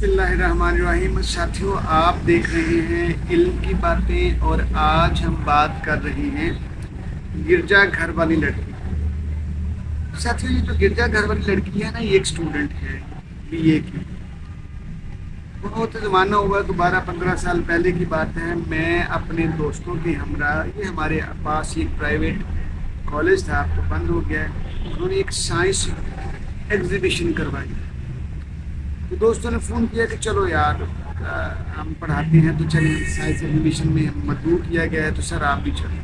بسم اللہ الرحمن الرحیم۔ ساتھیوں، آپ دیکھ رہے ہیں علم کی باتیں، اور آج ہم بات کر رہے ہیں گرجا گھر والی لڑکی۔ ساتھیوں، یہ جو گرجا گھر والی لڑکی ہے نا، یہ ایک اسٹوڈنٹ ہے BA کی۔ بہت زمانہ ہوا تو 12-15 سال پہلے کی بات ہے۔ میں اپنے دوستوں کے ہمراہ، یہ ہمارے پاس ایک پرائیویٹ کالج تھا، اب تو بند ہو گیا ہے، انہوں نے ایک سائنس ایگزیبیشن کروائی۔ تو دوستوں نے فون کیا کہ چلو یار، ہم پڑھاتے ہیں تو چلیں، سائنس ایگزیبیشن میں مدعو کیا گیا ہے تو سر آپ بھی چلیں۔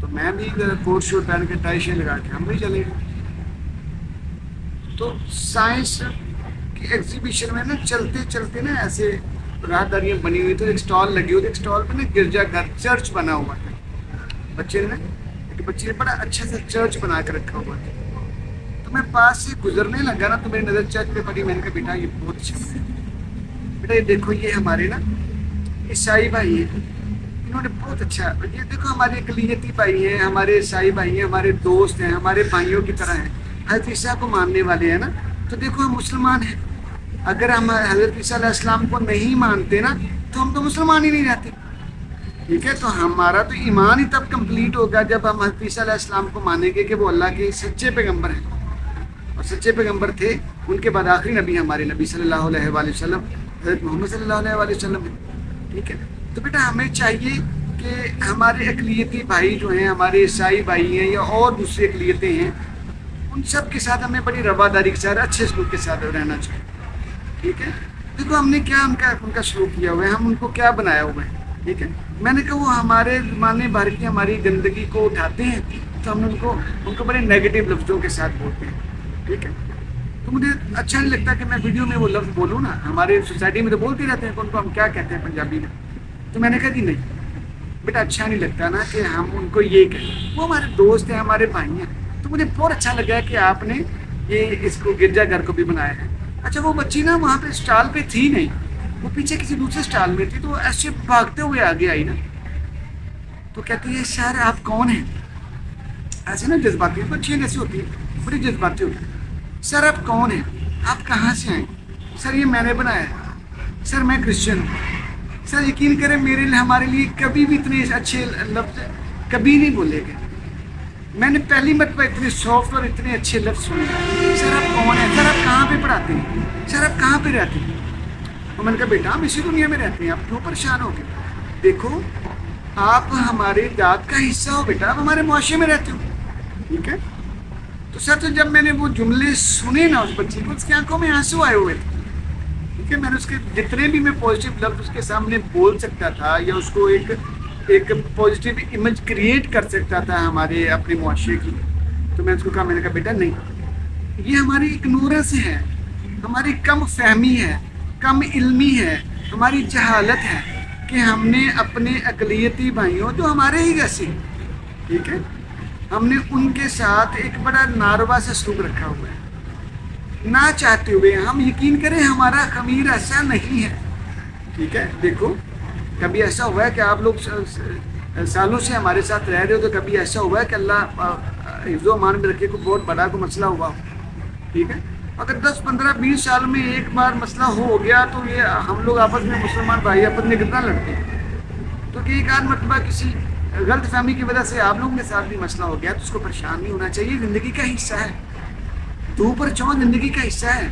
تو میں بھی کوٹ شوٹ پہن کے ٹائی شے لگا کے ہم بھی چلے گئے۔ تو سائنس کی ایگزیبیشن میں نا چلتے چلتے نا ایسے راہداریاں بنی ہوئی تو ایک اسٹال لگی ہوئی تھی، ایک اسٹال پہ نا گرجا گھر چرچ بنا ہوا تھا۔ بچے نے بڑا اچھا سا چرچ بنا کے رکھا ہوا تھا۔ تو میں پاس سے گزرنے لگا نا تو میری نظر چرچ پہ پڑی۔ میں نے کہا بیٹا یہ بہت اچھا ہے، بیٹا یہ دیکھو، یہ ہمارے نا عیسائی بھائی ہیں، انہوں نے بہت اچھا، یہ دیکھو ہمارے اقلیتی بھائی ہیں، ہمارے عیسائی بھائی ہیں، ہمارے دوست ہیں، ہمارے بھائیوں کی طرح ہیں، حضرت عیسیٰ کو ماننے والے ہیں نا۔ تو دیکھو ہم مسلمان ہیں، اگر ہم حضرت عیسیٰ علیہ السلام کو نہیں مانتے نا تو ہم تو مسلمان ہی نہیں رہتے، ٹھیک ہے؟ تو ہمارا تو ایمان ہی تب کمپلیٹ ہوگا جب ہم حضرت عیسیٰ علیہ السلام کو مانیں گے کہ وہ اللہ کے سچے پیغمبر ہیں، اور سچے پیغمبر تھے۔ ان کے بعد آخری نبی ہمارے نبی صلی اللہ علیہ وآلہ وسلم حضرت محمد صلی اللہ علیہ وآلہ وسلم ہے، ٹھیک ہے؟ تو بیٹا ہمیں چاہیے کہ ہمارے اقلیتی بھائی جو ہیں، ہمارے عیسائی بھائی ہیں یا اور دوسری اقلیتیں ہیں، ان سب کے ساتھ ہمیں بڑی رواداری کے ساتھ، اچھے سلوک کے ساتھ رہنا چاہیے، ٹھیک ہے؟ دیکھو ہم نے کیا ان کا سلوک کیا ہوا ہے، ہم ان کو کیا بنایا ہوا ہے، ٹھیک ہے؟ میں نے کہا وہ ہمارے زمانے بھر کی ہماری گندگی کو اٹھاتے ہیں تو ہم ان کو بڑے نیگیٹو لفظوں کے ساتھ بولتے ہیں، ٹھیک ہے؟ تو مجھے اچھا نہیں لگتا کہ میں ویڈیو میں وہ لفظ بولوں نا، ہمارے سوسائٹی میں تو بولتے رہتے ہیں کہ ان کو ہم کیا کہتے ہیں پنجابی میں۔ تو میں نے کہا جی نہیں بیٹا، اچھا نہیں لگتا نا کہ ہم ان کو یہ کہیں، وہ ہمارے دوست ہیں، ہمارے بھائی ہیں۔ تو مجھے بہت اچھا لگا کہ آپ نے یہ اس کو گرجا گھر کو بھی بنایا ہے۔ اچھا وہ بچی نا وہاں پہ اسٹال پہ تھی نہیں، وہ پیچھے کسی دوسرے اسٹال میں تھی، تو وہ ایسے بھاگتے ہوئے آگے آئی نا، تو کہتی ہے سر آپ کون ہیں؟ ایسے نا جذباتی بچیاں جیسی ہوتی ہیں، بڑی جذباتی ہوتی ہیں۔ سر آپ کون ہیں؟ آپ کہاں سے آئیں؟ سر یہ میں نے بنایا ہے، سر میں کرسچن ہوں۔ سر یقین کریں میرے لیے، ہمارے لیے کبھی بھی اتنے اچھے لفظ کبھی نہیں بولے گئے۔ میں نے پہلی مرتبہ اتنے سافٹ اور اتنے اچھے لفظ سنے۔ سر آپ کون ہیں؟ سر آپ کہاں پہ پڑھاتے ہیں؟ سر آپ کہاں پہ رہتے ہیں؟ اور میں نے کہا بیٹا ہم اسی دنیا میں رہتے ہیں، آپ کیوں پریشان ہو گئے؟ دیکھو آپ ہمارے ذات کا حصہ ہو بیٹا، آپ ہمارے معاشرے میں رہتے ہو، ٹھیک ہے؟ تو سر تو جب میں نے وہ جملے سنے نا اس بچی کو، اس کی آنکھوں میں آنسو آئے ہوئے تھے، ٹھیک ہے؟ میں نے اس کے جتنے بھی میں پازیٹیو لفظ اس کے سامنے بول سکتا تھا یا اس کو ایک پازیٹیو امیج کریٹ کر سکتا تھا ہمارے اپنے معاشرے کی، تو میں اس کو کہا، میں نے کہا بیٹا نہیں، یہ ہماری اگنورنس ہے، ہماری کم فہمی ہے، کم علمی ہے، ہماری جہالت ہے کہ ہم نے اپنے اقلیتی بھائیوں جو ہمارے ہی جیسے، ٹھیک ہے، ہم نے ان کے ساتھ ایک بڑا ناروا سا سلوک رکھا ہوا ہے نہ چاہتے ہوئے۔ ہم یقین کریں ہمارا خمیر ایسا نہیں ہے، ٹھیک ہے؟ دیکھو کبھی ایسا ہوا ہے کہ آپ لوگ سالوں سے ہمارے ساتھ رہ رہے ہو، تو کبھی ایسا ہوا ہے کہ اللہ حفظ و امان میں رکھے کوئی بہت بڑا کوئی مسئلہ ہوا ہو، ٹھیک ہے؟ اگر 10-15-20 سال میں ایک بار مسئلہ ہو گیا تو یہ ہم لوگ آپس میں مسلمان بھائی آپس میں کتنا لڑتے ہیں، تو کہ ایک آدھ مرتبہ کسی غلط فہمی کی وجہ سے آپ لوگوں کے ساتھ بھی مسئلہ ہو گیا تو اس کو پریشان نہیں ہونا چاہیے، زندگی کا حصہ ہے، تو اوپر چون زندگی کا حصہ ہے،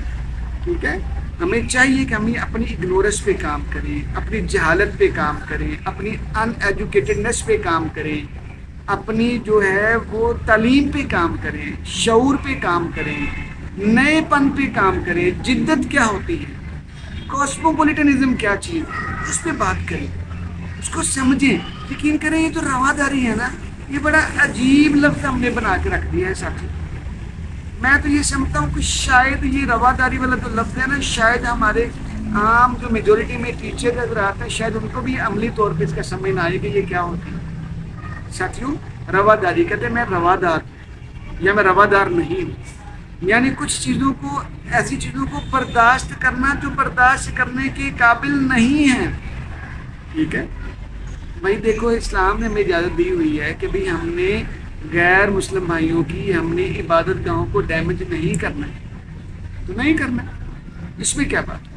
ٹھیک ہے؟ ہمیں چاہیے کہ ہم اپنی اگنورنس پہ کام کریں، اپنی جہالت پہ کام کریں، اپنی ان ایجوکیٹڈنس پہ کام کریں، اپنی جو ہے وہ تعلیم پہ کام کریں، شعور پہ کام کریں، نئے پن پہ کام کریں، جدت کیا ہوتی ہے، کاسموپولیٹنزم کیا چیز ہے، اس پہ بات کریں، اس کو سمجھیں۔ یقین کریں یہ تو رواداری ہے نا، یہ بڑا عجیب لفظ ہم نے بنا کے رکھ دیا ہے ساتھی۔ میں تو یہ سمجھتا ہوں کہ شاید یہ رواداری والا جو لفظ ہے نا، شاید ہمارے عام جو میجورٹی میں ٹیچر نظر آتے ہیں، شاید ان کو بھی عملی طور پہ اس کا سمجھ نہ آئے کہ یہ کیا ہوتی ہے۔ ساتھیوں، رواداری کہتے ہیں میں روادار ہوں یا میں روادار نہیں ہوں، یعنی کچھ چیزوں کو، ایسی چیزوں کو برداشت کرنا جو برداشت کرنے کے قابل نہیں ہیں، ٹھیک ہے؟ بھائی دیکھو اسلام نے ہمیں اجازت دی ہوئی ہے کہ بھی ہم نے غیر مسلم بھائیوں کی، ہم نے عبادت گاہوں کو ڈیمیج نہیں کرنا ہے، تو نہیں کرنا، اس میں کیا بات ہے؟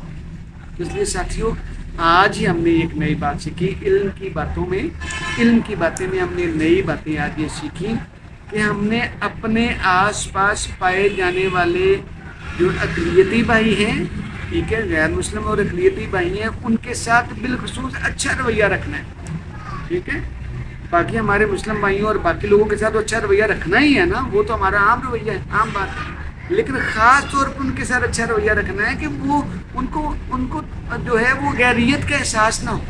تو اس لیے ساتھیوں آج ہی ہم نے ایک نئی بات سیکھی، علم کی باتوں میں، علم کی باتیں میں ہم نے نئی باتیں آج یہ سیکھی کہ ہم نے اپنے آس پاس پائے جانے والے جو اقلیتی بھائی ہیں، ٹھیک ہے، غیر مسلم اور اقلیتی بھائی ہیں، ان کے ساتھ بالخصوص اچھا رویہ رکھنا ہے، ٹھیک ہے۔ باقی ہمارے مسلم بھائیوں اور باقی لوگوں کے ساتھ تو اچھا رویہ رکھنا ہی ہے نا، وہ تو ہمارا عام رویہ ہے، عام بات ہے، لیکن خاص طور پر ان کے ساتھ اچھا رویہ رکھنا ہے کہ وہ ان کو جو ہے وہ غیریت کا احساس نہ ہو۔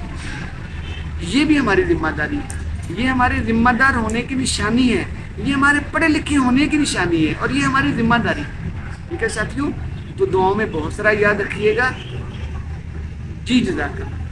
یہ بھی ہماری ذمہ داری ہے، یہ ہمارے ذمہ دار ہونے کی نشانی ہے، یہ ہمارے پڑھے لکھے ہونے کی نشانی ہے، اور یہ ہماری ذمہ داری ہے، ٹھیک ہے ساتھیوں۔ تو دعاؤں میں بہت سارا یاد رکھیے گا جی، جزاک اللہ۔